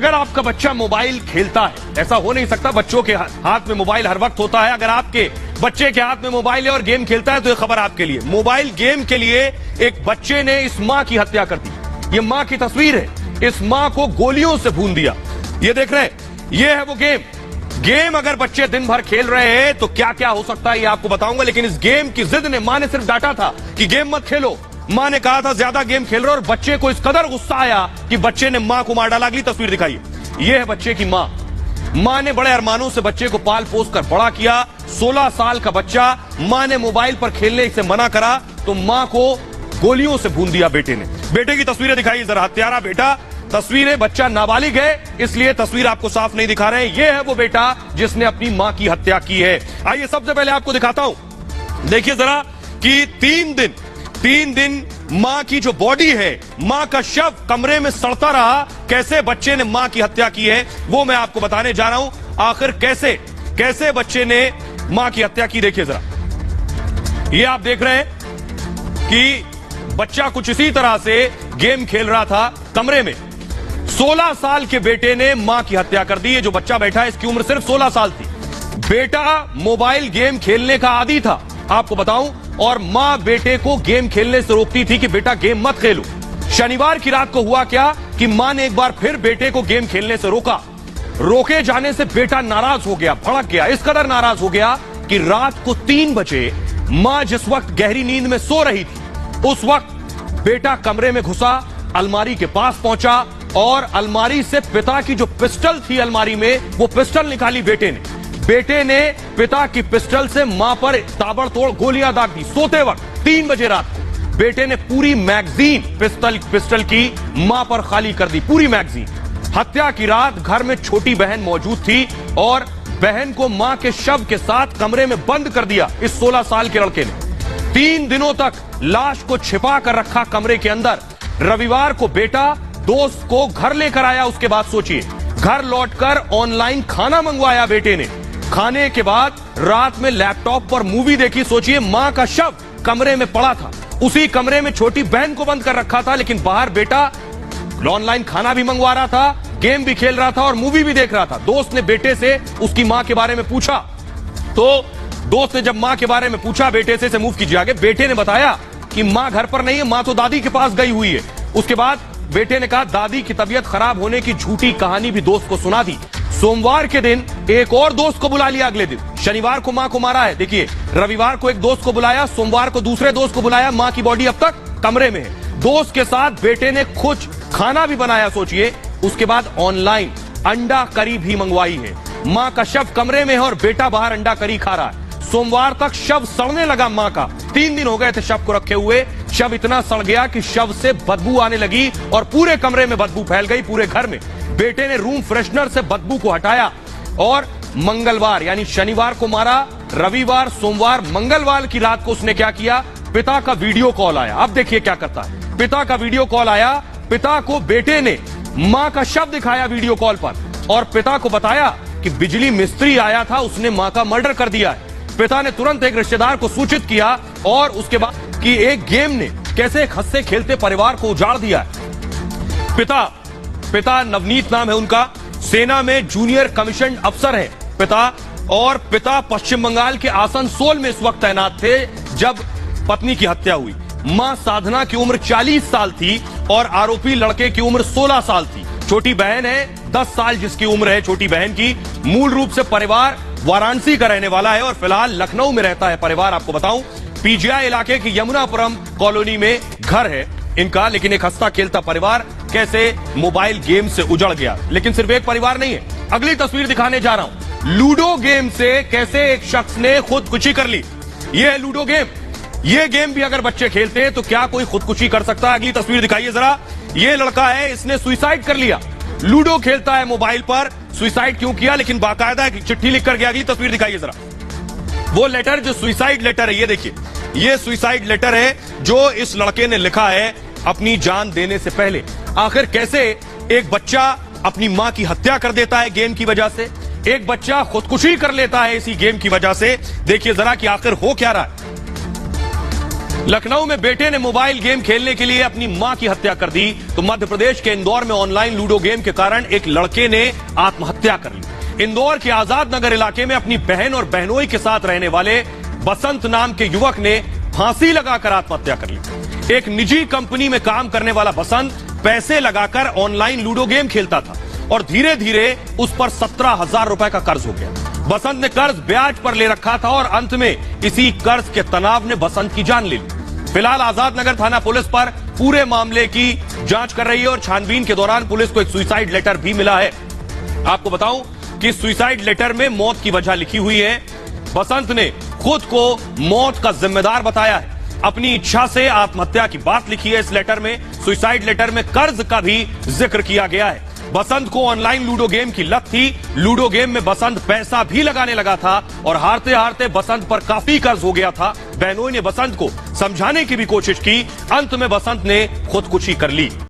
अगर आपका बच्चा मोबाइल खेलता है, ऐसा हो नहीं सकता, बच्चों के हाथ में मोबाइल हर वक्त होता है। अगर आपके बच्चे के हाथ में मोबाइल है और गेम खेलता है तो ये खबर आपके लिए। मोबाइल गेम के लिए एक बच्चे ने इस मां की हत्या कर दी। ये मां की तस्वीर है। इस मां को गोलियों से भून दिया। ये देख रहे हैं, ये है वो गेम। अगर बच्चे दिन भर खेल रहे हैं तो क्या क्या हो सकता है ये आपको बताऊंगा। लेकिन इस गेम की जिद ने, मां ने सिर्फ डांटा था कि गेम मत खेलो। मां ने कहा था ज्यादा गेम खेल रहे हो, और बच्चे को इस कदर गुस्सा आया कि बच्चे ने मां को मार डाला। अगली तस्वीर दिखाइए, यह है बच्चे की मां। मां ने बड़े अरमानों से बच्चे को पाल पोस कर बड़ा किया। 16 साल का बच्चा, मां ने मोबाइल पर खेलने से मना करा तो मां को गोलियों से भून दिया बेटे ने। बेटे की तस्वीरें दिखाइए जरा, हत्यारा बेटा। तस्वीरें, बच्चा नाबालिग है इसलिए तस्वीर आपको साफ नहीं दिखा रहे हैं। यह है वो बेटा जिसने अपनी मां की हत्या की है। आइए सबसे पहले आपको दिखाता हूं, देखिए जरा कि 3 दिन मां की जो बॉडी है, मां का शव कमरे में सड़ता रहा। कैसे बच्चे ने मां की हत्या की है वो मैं आपको बताने जा रहा हूं। आखिर कैसे बच्चे ने मां की हत्या की, देखिए जरा। ये आप देख रहे हैं कि बच्चा कुछ इसी तरह से गेम खेल रहा था कमरे में। 16 साल के बेटे ने मां की हत्या कर दी है। जो बच्चा बैठा है इसकी उम्र सिर्फ 16 साल थी। बेटा मोबाइल गेम खेलने का आदी था आपको बताऊं, और मां बेटे को गेम खेलने से रोकती थी कि बेटा गेम मत खेलो। शनिवार की रात को हुआ क्या कि मां ने एक बार फिर बेटे को गेम खेलने से रोका। रोके जाने से बेटा नाराज हो गया, भड़क गया। इस कदर नाराज हो गया कि रात को 3 बजे मां जिस वक्त गहरी नींद में सो रही थी उस वक्त बेटा कमरे में घुसा, अलमारी के पास पहुंचा और अलमारी से पिता की जो पिस्टल थी अलमारी में, वो पिस्टल निकाली बेटे ने पिता की पिस्टल से मां पर ताबड़तोड़ गोलियां दाग दी। सोते वक्त 3 बजे रात को बेटे ने पूरी मैगजीन पिस्टल की मां पर खाली कर दी, पूरी मैगजीन। हत्या की रात घर में छोटी बहन मौजूद थी और बहन को मां के शव के साथ कमरे में बंद कर दिया इस 16 साल के लड़के ने। 3 दिनों तक लाश को छिपा कर रखा कमरे के अंदर। रविवार को बेटा दोस्त को घर लेकर आया। उसके बाद सोचिए, घर लौटकर ऑनलाइन खाना मंगवाया बेटे ने। खाने के बाद रात में लैपटॉप पर मूवी देखी। सोचिए, मां का शव कमरे में पड़ा था, उसी कमरे में छोटी बहन को बंद कर रखा था, लेकिन बाहर बेटा ऑनलाइन खाना भी मंगवा रहा था, गेम भी खेल रहा था और मूवी भी देख रहा था। दोस्त ने बेटे से उसकी मां के बारे में पूछा, तो दोस्त ने जब मां के बारे में पूछा बेटे से मूव कीजिए आगे, बेटे ने बताया कि मां घर पर नहीं है, मां तो दादी के पास गई हुई है। उसके बाद बेटे ने कहा दादी की तबीयत खराब होने की झूठी कहानी भी दोस्त को सुना दी। सोमवार के दिन एक और दोस्त को बुला लिया। अगले दिन शनिवार को मां को मारा है, देखिए रविवार को एक दोस्त को बुलाया, सोमवार को दूसरे दोस्त को बुलाया। मां की बॉडी अब तक कमरे में है। दोस्त के साथ बेटे ने कुछ खाना भी बनाया। सोचिए, उसके बाद ऑनलाइन अंडा करी भी मंगवाई है। मां का शव कमरे में है और बेटा बाहर अंडा करी खा रहा है। सोमवार तक शव सड़ने लगा मां का। 3 दिन हो गए थे शव को रखे हुए। शव इतना सड़ गया कि शव से बदबू आने लगी और पूरे कमरे में बदबू फैल गई, पूरे घर में। बेटे ने रूम फ्रेशनर से बदबू को हटाया और मंगलवार यानी शनिवार को मारा। रविवार, सोमवार, मंगलवार की रात को उसने क्या किया, पिता का वीडियो कॉल आया। अब देखिए क्या करता है। पिता का वीडियो कॉल आया, पिता को बेटे ने मां का शव दिखाया वीडियो कॉल पर और पिता को बताया कि बिजली मिस्त्री आया था, उसने मां का मर्डर कर दिया है। पिता ने तुरंत एक रिश्तेदार को सूचित किया और उसके बाद कि एक गेम ने कैसे एक हंसते खेलते परिवार को उजाड़ दिया। पिता नवनीत नाम है उनका, सेना में जूनियर कमीशन अफसर है पिता, और पिता पश्चिम बंगाल के आसनसोल में इस वक्त तैनात थे जब पत्नी की हत्या हुई। मां साधना की उम्र 40 साल थी और आरोपी लड़के की उम्र 16 साल थी। छोटी बहन है 10 साल जिसकी उम्र है छोटी बहन की। मूल रूप से परिवार वाराणसी का रहने वाला है और फिलहाल लखनऊ में रहता है परिवार। आपको बताऊं, पीजीआई इलाके की यमुनापुरम कॉलोनी में घर है इनका। लेकिन एक हंसता खेलता परिवार कैसे मोबाइल गेम से उजड़ गया। लेकिन सिर्फ एक परिवार नहीं है, अगली तस्वीर दिखाने जा रहा हूं। लूडो गेम से कैसे एक शख्स ने खुदकुशी कर ली। यह है लूडो गेम। ये गेम भी अगर बच्चे खेलते हैं तो क्या कोई खुदकुशी कर सकता है। अगली तस्वीर दिखाइए जरा। ये लड़का है, इसने सुसाइड कर लिया। लूडो खेलता है मोबाइल पर, सुसाइड क्यों किया, लेकिन बाकायदा चिट्ठी लिख कर गया। अगली तस्वीर दिखाइए जरा। वो लेटर जो सुसाइड लेटर है, ये देखिए, ये सुसाइड लेटर है जो इस लड़के ने लिखा है अपनी जान देने से पहले। आखिर कैसे एक बच्चा अपनी मां की हत्या कर देता है गेम की वजह से, एक बच्चा खुदकुशी कर लेता है इसी गेम की वजह से। देखिए जरा कि आखिर हो क्या रहा है। लखनऊ में बेटे ने मोबाइल गेम खेलने के लिए अपनी मां की हत्या कर दी, तो मध्य प्रदेश के इंदौर में ऑनलाइन लूडो गेम के कारण एक लड़के ने आत्महत्या कर ली। इंदौर के आजाद नगर इलाके में अपनी बहन और बहनोई के साथ रहने वाले बसंत नाम के युवक ने फांसी लगाकर आत्महत्या कर ली। एक निजी कंपनी में काम करने वाला बसंत पैसे लगाकर ऑनलाइन लूडो गेम खेलता था और धीरे धीरे उस पर 17,000 रुपए का कर्ज हो गया। बसंत ने कर्ज ब्याज पर ले रखा था और अंत में इसी कर्ज के तनाव ने बसंत की जान ले ली। फिलहाल आजाद नगर थाना पुलिस पर पूरे मामले की जांच कर रही है और छानबीन के दौरान पुलिस को एक सुसाइड लेटर भी मिला है। आपको बताऊं कि सुसाइड लेटर में मौत की वजह लिखी हुई है। बसंत ने खुद को मौत का जिम्मेदार बताया है। अपनी इच्छा से आत्महत्या की बात लिखी है इस लेटर में। सुसाइड लेटर में कर्ज का भी जिक्र किया गया है। बसंत को ऑनलाइन लूडो गेम की लत थी। लूडो गेम में बसंत पैसा भी लगाने लगा था और हारते हारते बसंत पर काफी कर्ज हो गया था। बहनोई ने बसंत को समझाने की भी कोशिश की। अंत में बसंत ने खुदकुशी कर ली।